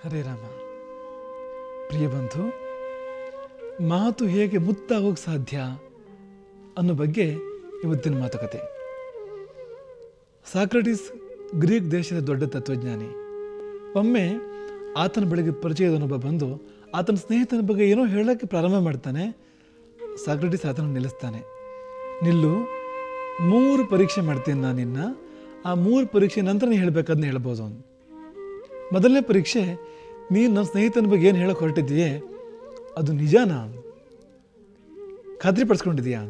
ಹರೇ ರಾಮ. ಪ್ರಿಯ ಬಂಧು, ಮಾತು ಹೇಗೆ ಮುತ್ತಾಗೋಕ್ಕೆ ಸಾಧ್ಯ ಅನ್ನೋ ಬಗ್ಗೆ ಇವತ್ತಿನ ಮಾತುಕತೆ. ಸಾಕ್ರಟೀಸ್ ಗ್ರೀಕ್ ದೇಶದ ದೊಡ್ಡ ತತ್ವಜ್ಞಾನಿ. ಒಮ್ಮೆ ಆತನ ಬಳಿಗೆ ಪರಿಚಯದನೊಬ್ಬ ಬಂದು ಆತನ ಸ್ನೇಹಿತನ ಬಗ್ಗೆ ಏನೋ ಹೇಳೋಕ್ಕೆ ಪ್ರಾರಂಭ ಮಾಡ್ತಾನೆ. ಸಾಕ್ರಟೀಸ್ ಆತನ ನಿಲ್ಲಿಸ್ತಾನೆ. ನಿಲ್ಲು, 3 ಪರೀಕ್ಷೆ ಮಾಡ್ತೀನಿ ನಾನು ನಿನ್ನ. ಆ 3 ಪರೀಕ್ಷೆ ನಂತರ ನೀನು ಹೇಳಬೇಕಾದ್ನ ಹೇಳ್ಬೋದು. ಮೊದಲನೇ ಪರೀಕ್ಷೆ, ನೀನು ನನ್ನ ಸ್ನೇಹಿತನ ಬಗ್ಗೆ ಏನು ಹೇಳೋಕೆ ಹೊರಟಿದ್ದೀಯೇ ಅದು ನಿಜಾನಾ, ಖಾತ್ರಿಪಡಿಸ್ಕೊಂಡಿದೀಯಾ?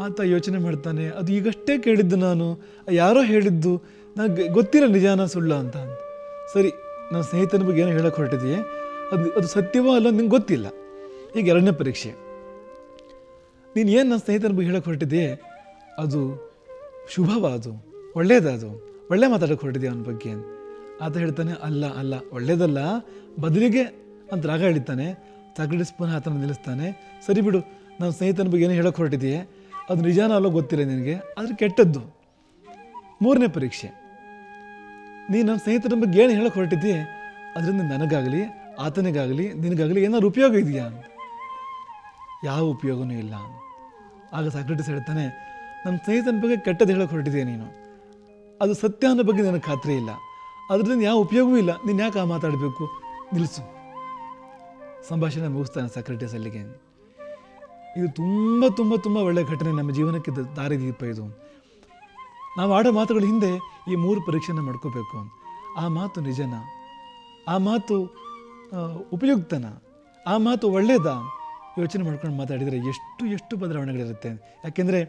ಆತ ಯೋಚನೆ ಮಾಡ್ತಾನೆ. ಅದು ಈಗಷ್ಟೇ ಕೇಳಿದ್ದು ನಾನು, ಯಾರೋ ಹೇಳಿದ್ದು, ನನಗೆ ಗೊತ್ತಿಲ್ಲ ನಿಜಾನ ಸುಳ್ಳ ಅಂತ. ಸರಿ, ನನ್ನ ಸ್ನೇಹಿತನ ಬಗ್ಗೆ ಏನೋ ಹೇಳೋಕೆ ಹೊರಟಿದೆಯೇ ಅದು ಸತ್ಯವೋ ಅಲ್ಲ ನಿಂಗೆ ಗೊತ್ತಿಲ್ಲ. ಈಗ 2ನೇ ಪರೀಕ್ಷೆ, ನೀನು ಏನು ನನ್ನ ಸ್ನೇಹಿತನ ಬಗ್ಗೆ ಹೇಳೋಕೆ ಹೊರಟಿದೆಯೇ ಅದು ಶುಭವ, ಅದು ಒಳ್ಳೇದದು, ಒಳ್ಳೆ ಮಾತಾಡೋಕೆ ಹೊರಟಿದೆಯಾ ಅವನ ಬಗ್ಗೆ? ಆತ ಹೇಳ್ತಾನೆ, ಅಲ್ಲ ಅಲ್ಲ, ಒಳ್ಳೇದಲ್ಲ, ಬದಲಿಗೆ ಅಂತ ರಾಗ ಹೇಳ್ತಾನೆ. ಸಾಕ್ರಟೀಸ್ ಪುನಃ ಆತನ ನಿಲ್ಲಿಸ್ತಾನೆ. ಸರಿ ಬಿಡು, ನನ್ನ ಸ್ನೇಹಿತನ ಬಗ್ಗೆ ಏನೋ ಹೇಳೋಕೆ ಹೊರಟಿದೆಯೇ ಅದು ನಿಜಾನ ಅಲ್ಲೋ ಗೊತ್ತಿಲ್ಲ ನಿನಗೆ, ಆದರೆ ಕೆಟ್ಟದ್ದು. 3ನೇ ಪರೀಕ್ಷೆ, ನೀನು ನನ್ನ ಸ್ನೇಹಿತನ ಬಗ್ಗೆ ಏನು ಹೇಳೋಕೆ ಹೊರಟಿದೆಯೇ ಅದರಿಂದ ನನಗಾಗಲಿ ಆತನಿಗಾಗಲಿ ನಿನಗಾಗಲಿ ಏನಾದ್ರು ಉಪಯೋಗ ಇದೆಯಾ ಅಂತ. ಯಾವ ಉಪಯೋಗವೂ ಇಲ್ಲ. ಆಗ ಸಾಕ್ರಟೀಸ್ ಹೇಳ್ತಾನೆ, ನಮ್ಮ ಸ್ನೇಹಿತನ ಬಗ್ಗೆ ಕೆಟ್ಟದ್ದು ಹೇಳೋಕೆ ಹೊರಟಿದೆಯಾ ನೀನು, ಅದು ಸತ್ಯ ಅನ್ನೋ ಬಗ್ಗೆ ನನಗೆ ಖಾತ್ರಿ ಇಲ್ಲ, ಅದರಿಂದ ಯಾವ ಉಪಯೋಗವೂ ಇಲ್ಲ, ನೀನು ಯಾಕೆ ಆ ಮಾತಾಡಬೇಕು, ನಿಲ್ಲಿಸು. ಸಂಭಾಷಣೆ ಮುಗಿಸ್ತಾನೆ ಸಾಕ್ರಟೀಸ್ ಅಲ್ಲಿಗೆ. ಇದು ತುಂಬ ತುಂಬ ತುಂಬ ಒಳ್ಳೆಯ ಘಟನೆ, ನಮ್ಮ ಜೀವನಕ್ಕೆ ದಾರಿದೀಪ ಇದು. ನಾವು ಆಡೋ ಮಾತುಗಳ ಹಿಂದೆ ಈ 3 ಪರೀಕ್ಷೆನ ಮಾಡ್ಕೋಬೇಕು. ಆ ಮಾತು ನಿಜನಾ, ಆ ಮಾತು ಉಪಯುಕ್ತನ, ಆ ಮಾತು ಒಳ್ಳೆಯದಾ, ಯೋಚನೆ ಮಾಡ್ಕೊಂಡು ಮಾತಾಡಿದರೆ ಎಷ್ಟು ಬದಲಾವಣೆಗಳಿರುತ್ತೆ. ಯಾಕೆಂದರೆ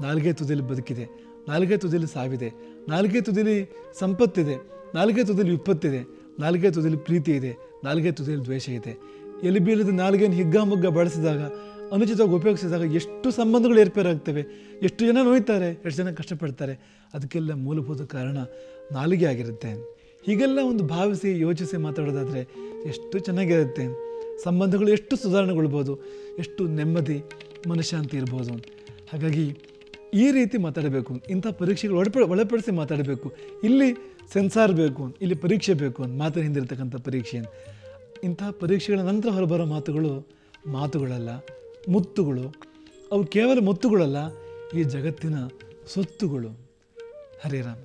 ನಾಲ್ಗೆ ತುದಿಲಿ ಬದುಕಿದೆ, ನಾಲ್ಗೆ ತುದಿಲಿ ಸಾವಿದೆ, ನಾಲ್ಗೆ ತುದಿಲಿ ಸಂಪತ್ತಿದೆ, ನಾಲ್ಗೆ ತುದಿಲಿ ವಿಪತ್ತಿದೆ, ನಾಲ್ಗೆ ತುದಿಲಿ ಪ್ರೀತಿ ಇದೆ, ನಾಲ್ಗೆ ತುದಿಲಿ ದ್ವೇಷ ಇದೆ. ಎಲ್ಲಿ ಬೀಳದ ನಾಲ್ಗೆಯನ್ನು ಹಿಗ್ಗಾಮುಗ್ಗ ಬಳಸಿದಾಗ, ಅನುಚಿತವಾಗಿ ಉಪಯೋಗಿಸಿದಾಗ ಎಷ್ಟು ಸಂಬಂಧಗಳು ಏರ್ಪೇರಾಗ್ತವೆ, ಎಷ್ಟು ಜನ ನೋಯ್ತಾರೆ, ಎಷ್ಟು ಜನ ಕಷ್ಟಪಡ್ತಾರೆ. ಅದಕ್ಕೆಲ್ಲ ಮೂಲಭೂತ ಕಾರಣ ನಾಲಿಗೆ ಆಗಿರುತ್ತೆ. ಹೀಗೆಲ್ಲ ಒಂದು ಭಾವಿಸಿ ಯೋಚಿಸಿ ಮಾತಾಡೋದಾದರೆ ಎಷ್ಟು ಚೆನ್ನಾಗಿರುತ್ತೆ. ಸಂಬಂಧಗಳು ಎಷ್ಟು ಸುಧಾರಣೆಗೊಳ್ಬೋದು, ಎಷ್ಟು ನೆಮ್ಮದಿ ಮನಃಶಾಂತಿ ಇರ್ಬೋದು. ಹಾಗಾಗಿ ಈ ರೀತಿ ಮಾತಾಡಬೇಕು, ಇಂಥ ಪರೀಕ್ಷೆಗಳು ಒಳಪಡಿಸಿ ಮಾತಾಡಬೇಕು. ಇಲ್ಲಿ ಸೆನ್ಸಾರ್ ಬೇಕು, ಇಲ್ಲಿ ಪರೀಕ್ಷೆ ಬೇಕು ಅಂತ, ಮಾತಿನ ಹಿಂದಿರ್ತಕ್ಕಂಥ ಪರೀಕ್ಷೆ. ಇಂಥ ಪರೀಕ್ಷೆಗಳ ನಂತರ ಹೊರಬರೋ ಮಾತುಗಳಲ್ಲ, ಮುತ್ತುಗಳು. ಅವು ಕೇವಲ ಮುತ್ತುಗಳಲ್ಲ, ಈ ಜಗತ್ತಿನ ಸ್ವತ್ತುಗಳು. ಹರೇ ರಾಮ.